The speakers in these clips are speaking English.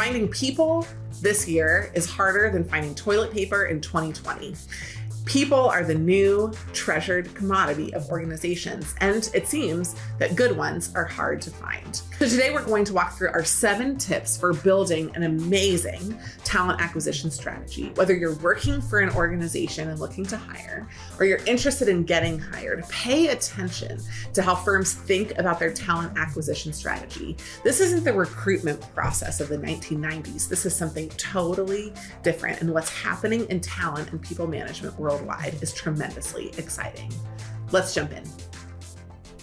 Finding people this year is harder than finding toilet paper in 2020. People are the new treasured commodity of organizations, and it seems that good ones are hard to find. So today we're going to walk through our 7 tips for building an amazing talent acquisition strategy. Whether you're working for an organization and looking to hire, or you're interested in getting hired, pay attention to how firms think about their talent acquisition strategy. This isn't the recruitment process of the 1990s. This is something totally different, and what's happening in talent and people management worldwide is tremendously exciting. Let's jump in.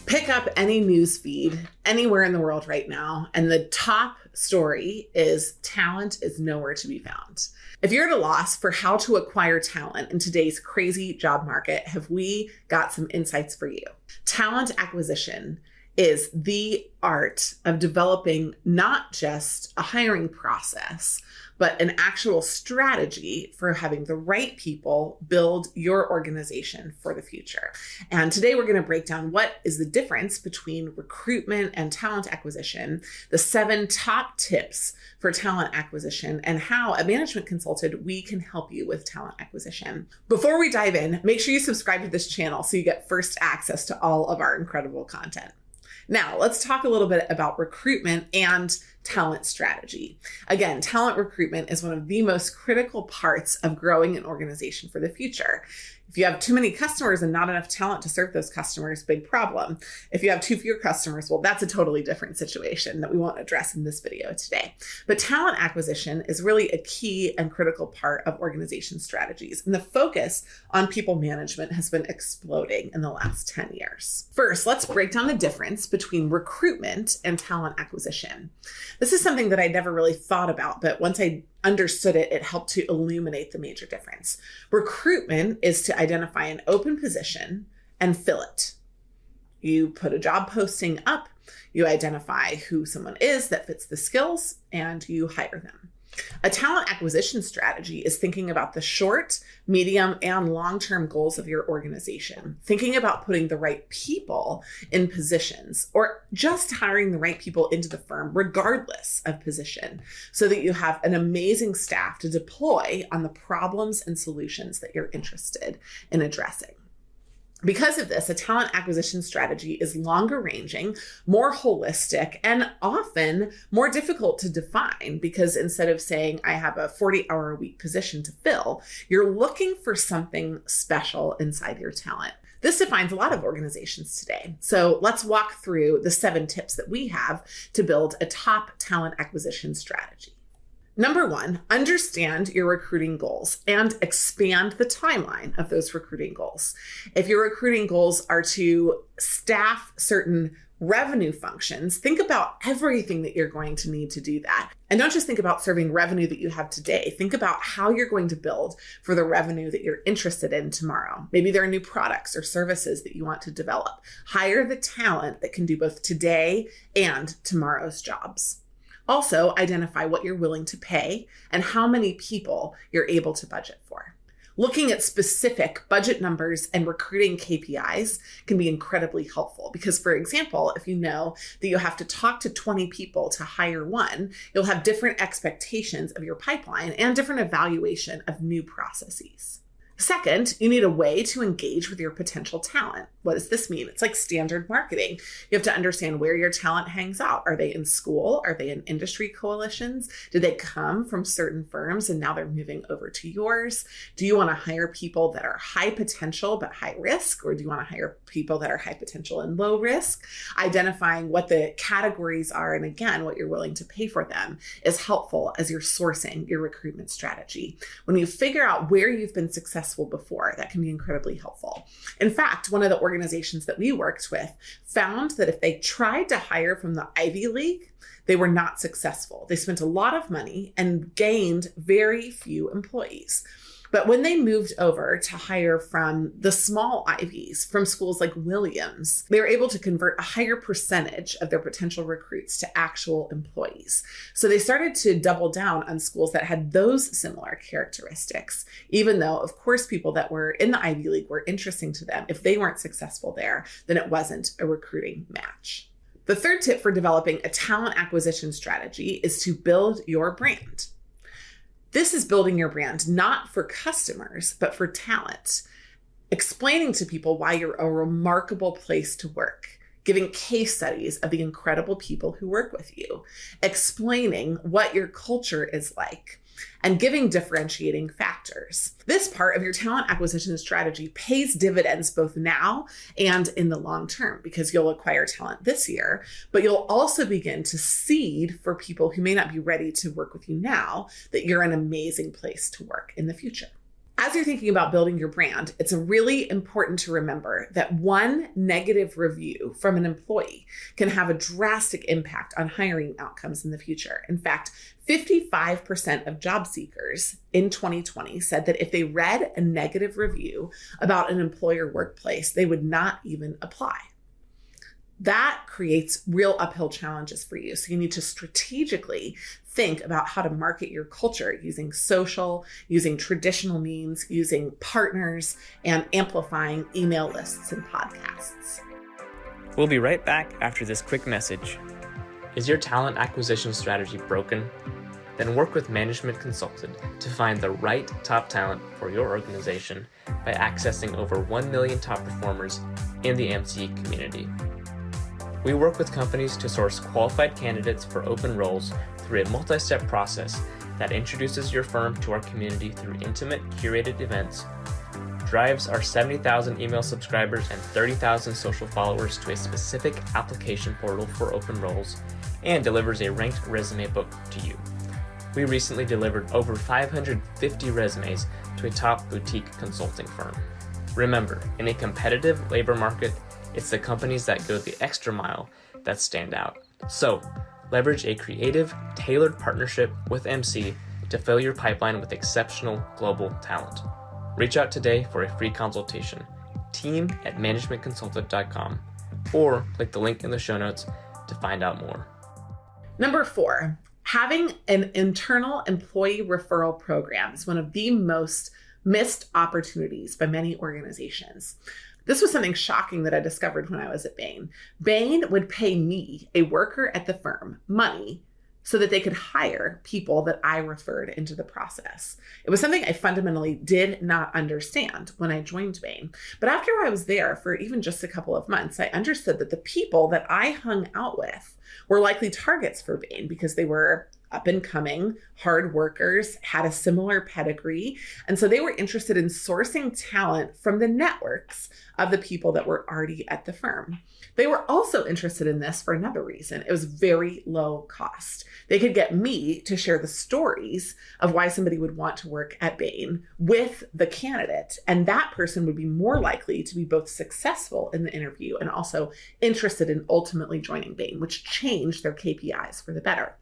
Pick up any news feed anywhere in the world right now, and the top story is talent is nowhere to be found. If you're at a loss for how to acquire talent in today's crazy job market, have we got some insights for you? Talent acquisition is the art of developing not just a hiring process, but an actual strategy for having the right people build your organization for the future. And today we're going to break down what is the difference between recruitment and talent acquisition, the 7 top tips for talent acquisition, and how at Management Consulted, we can help you with talent acquisition. Before we dive in, make sure you subscribe to this channel so you get first access to all of our incredible content. Now, let's talk a little bit about recruitment and talent strategy. Again, talent recruitment is one of the most critical parts of growing an organization for the future. If you have too many customers and not enough talent to serve those customers, big problem. If you have too few customers, well, that's a totally different situation that we won't address in this video today. But talent acquisition is really a key and critical part of organization strategies. And the focus on people management has been exploding in the last 10 years. First, let's break down the difference between recruitment and talent acquisition. This is something that I never really thought about, but once I understood it, it helped to illuminate the major difference. Recruitment is to identify an open position and fill it. You put a job posting up, you identify who someone is that fits the skills, and you hire them. A talent acquisition strategy is thinking about the short, medium, and long-term goals of your organization, thinking about putting the right people in positions, or just hiring the right people into the firm, regardless of position, so that you have an amazing staff to deploy on the problems and solutions that you're interested in addressing. Because of this, a talent acquisition strategy is longer ranging, more holistic, and often more difficult to define because instead of saying, I have a 40-hour-a-week position to fill, you're looking for something special inside your talent. This defines a lot of organizations today. So let's walk through the 7 tips that we have to build a top talent acquisition strategy. Number 1, understand your recruiting goals and expand the timeline of those recruiting goals. If your recruiting goals are to staff certain revenue functions, think about everything that you're going to need to do that. And don't just think about serving revenue that you have today. Think about how you're going to build for the revenue that you're interested in tomorrow. Maybe there are new products or services that you want to develop. Hire the talent that can do both today and tomorrow's jobs. Also, identify what you're willing to pay and how many people you're able to budget for. Looking at specific budget numbers and recruiting KPIs can be incredibly helpful because, for example, if you know that you have to talk to 20 people to hire one, you'll have different expectations of your pipeline and different evaluation of new processes. Second, you need a way to engage with your potential talent. What does this mean? It's like standard marketing. You have to understand where your talent hangs out. Are they in school? Are they in industry coalitions? Do they come from certain firms and now they're moving over to yours? Do you want to hire people that are high potential but high risk? Or do you want to hire people that are high potential and low risk? Identifying what the categories are and again, what you're willing to pay for them is helpful as you're sourcing your recruitment strategy. When you figure out where you've been successful before, that can be incredibly helpful. In fact, one of the organizations that we worked with found that if they tried to hire from the Ivy League, they were not successful. They spent a lot of money and gained very few employees. But when they moved over to hire from the small Ivies, from schools like Williams, they were able to convert a higher percentage of their potential recruits to actual employees. So they started to double down on schools that had those similar characteristics, even though, of course, people that were in the Ivy League were interesting to them. If they weren't successful there, then it wasn't a recruiting match. The third tip for developing a talent acquisition strategy is to build your brand. This is building your brand not for customers, but for talent. Explaining to people why you're a remarkable place to work, giving case studies of the incredible people who work with you, explaining what your culture is like, and giving differentiating factors. This part of your talent acquisition strategy pays dividends both now and in the long term, because you'll acquire talent this year, but you'll also begin to seed for people who may not be ready to work with you now that you're an amazing place to work in the future. As you're thinking about building your brand, it's really important to remember that one negative review from an employee can have a drastic impact on hiring outcomes in the future. In fact, 55% of job seekers in 2020 said that if they read a negative review about an employer workplace, they would not even apply. That creates real uphill challenges for you. So you need to strategically think about how to market your culture using social, using traditional means, using partners, and amplifying email lists and podcasts. We'll be right back after this quick message. Is your talent acquisition strategy broken? Then work with Management Consulted to find the right top talent for your organization by accessing over 1 million top performers in the MCE community. We work with companies to source qualified candidates for open roles through a multi-step process that introduces your firm to our community through intimate, curated events, drives our 70,000 email subscribers and 30,000 social followers to a specific application portal for open roles, and delivers a ranked resume book to you. We recently delivered over 550 resumes to a top boutique consulting firm. Remember, in a competitive labor market, it's the companies that go the extra mile that stand out. So, leverage a creative, tailored partnership with MC to fill your pipeline with exceptional global talent. Reach out today for a free consultation. team@managementconsultant.com, or click the link in the show notes to find out more. Number 4, having an internal employee referral program is one of the most missed opportunities by many organizations. This was something shocking that I discovered when I was at Bain. Bain would pay me, a worker at the firm, money so that they could hire people that I referred into the process. It was something I fundamentally did not understand when I joined Bain. But after I was there for even just a couple of months, I understood that the people that I hung out with were likely targets for Bain because they were up and coming, hard workers, had a similar pedigree. And so they were interested in sourcing talent from the networks of the people that were already at the firm. They were also interested in this for another reason. It was very low cost. They could get me to share the stories of why somebody would want to work at Bain with the candidate. And that person would be more likely to be both successful in the interview and also interested in ultimately joining Bain, which changed their KPIs for the better.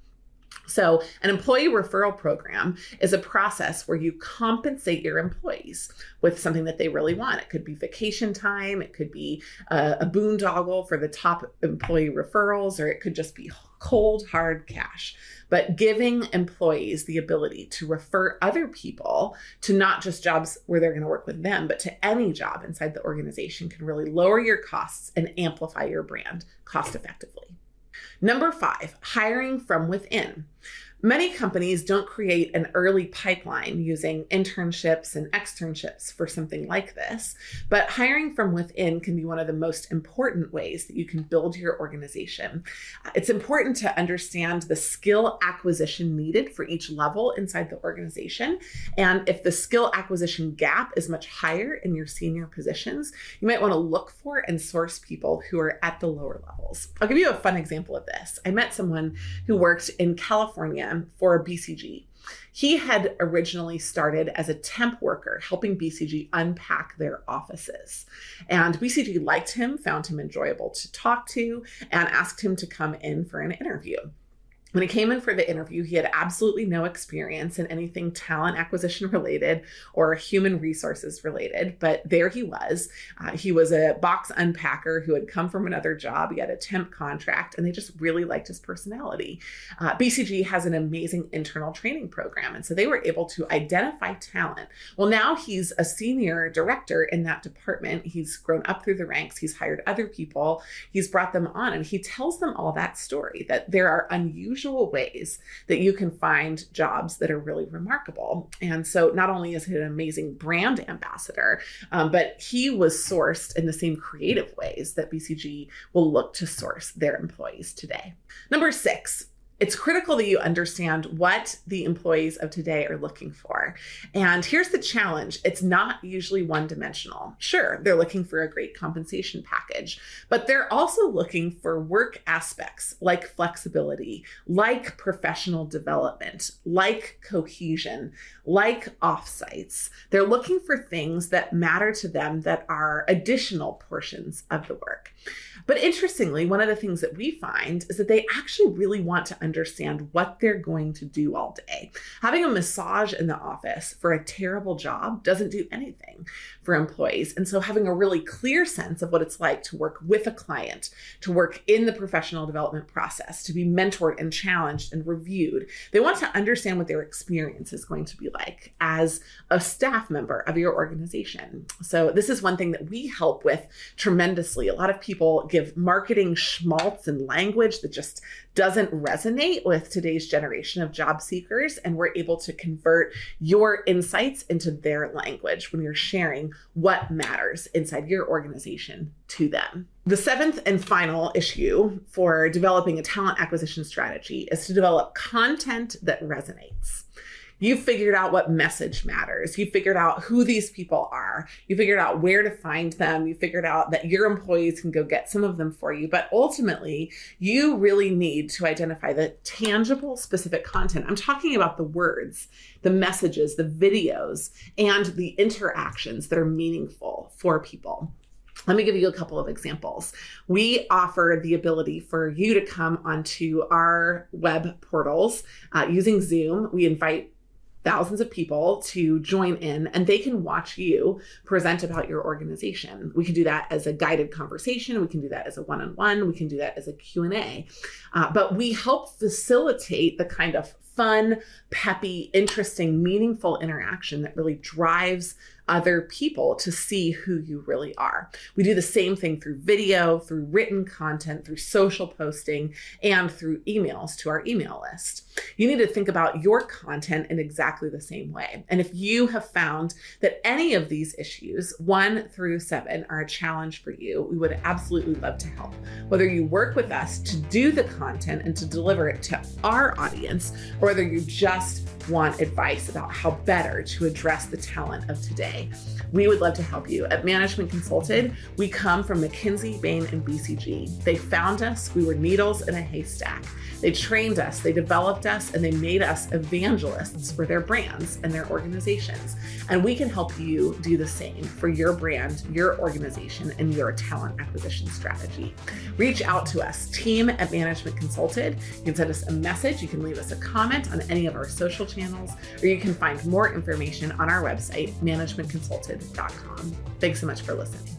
So an employee referral program is a process where you compensate your employees with something that they really want. It could be vacation time, it could be a boondoggle for the top employee referrals, or it could just be cold, hard cash. But giving employees the ability to refer other people to not just jobs where they're going to work with them, but to any job inside the organization can really lower your costs and amplify your brand cost effectively. Number 5, hiring from within. Many companies don't create an early pipeline using internships and externships for something like this, but hiring from within can be one of the most important ways that you can build your organization. It's important to understand the skill acquisition needed for each level inside the organization. And if the skill acquisition gap is much higher in your senior positions, you might want to look for and source people who are at the lower levels. I'll give you a fun example of this. I met someone who worked in California for BCG. He had originally started as a temp worker, helping BCG unpack their offices. And BCG liked him, found him enjoyable to talk to, and asked him to come in for an interview. When he came in for the interview, he had absolutely no experience in anything talent acquisition related or human resources related, but there he was. He was a box unpacker who had come from another job. He had a temp contract, and they just really liked his personality. BCG has an amazing internal training program, and so they were able to identify talent. Well, now he's a senior director in that department. He's grown up through the ranks. He's hired other people. He's brought them on, and he tells them all that story, that there are unusual ways that you can find jobs that are really remarkable. And so not only is he an amazing brand ambassador, but he was sourced in the same creative ways that BCG will look to source their employees today. Number 6, it's critical that you understand what the employees of today are looking for. And here's the challenge. It's not usually one-dimensional. Sure, they're looking for a great compensation package, but they're also looking for work aspects like flexibility, like professional development, like cohesion, like offsites. They're looking for things that matter to them that are additional portions of the work. But interestingly, one of the things that we find is that they actually really want to understand what they're going to do all day. Having a massage in the office for a terrible job doesn't do anything for employees. And so having a really clear sense of what it's like to work with a client, to work in the professional development process, to be mentored and challenged and reviewed. They want to understand what their experience is going to be like as a staff member of your organization. So this is one thing that we help with tremendously. A lot of people give marketing schmaltz and language that just doesn't resonate with today's generation of job seekers. And we're able to convert your insights into their language when you're sharing what matters inside your organization to them. The 7th and final issue for developing a talent acquisition strategy is to develop content that resonates. You figured out what message matters. You figured out who these people are. You figured out where to find them. You figured out that your employees can go get some of them for you. But ultimately, you really need to identify the tangible, specific content. I'm talking about the words, the messages, the videos, and the interactions that are meaningful for people. Let me give you a couple of examples. We offer the ability for you to come onto our web portals using Zoom. We invite thousands of people to join in, and they can watch you present about your organization. We can do that as a guided conversation. We can do that as a one-on-one. We can do that as a Q&A. But we help facilitate the kind of fun, peppy, interesting, meaningful interaction that really drives other people to see who you really are. We do the same thing through video, through written content, through social posting, and through emails to our email list. You need to think about your content in exactly the same way. And if you have found that any of these issues, 1 through 7, are a challenge for you, we would absolutely love to help. Whether you work with us to do the content and to deliver it to our audience, or whether you just want advice about how better to address the talent of today, we would love to help you. At Management Consulted, we come from McKinsey, Bain, and BCG. They found us. We were needles in a haystack. They trained us, they developed us, and they made us evangelists for their brands and their organizations. And we can help you do the same for your brand, your organization, and your talent acquisition strategy. Reach out to us, team@Management Consulted. You can send us a message. You can leave us a comment on any of our social channels, or you can find more information on our website, managementconsulted.com. Thanks so much for listening.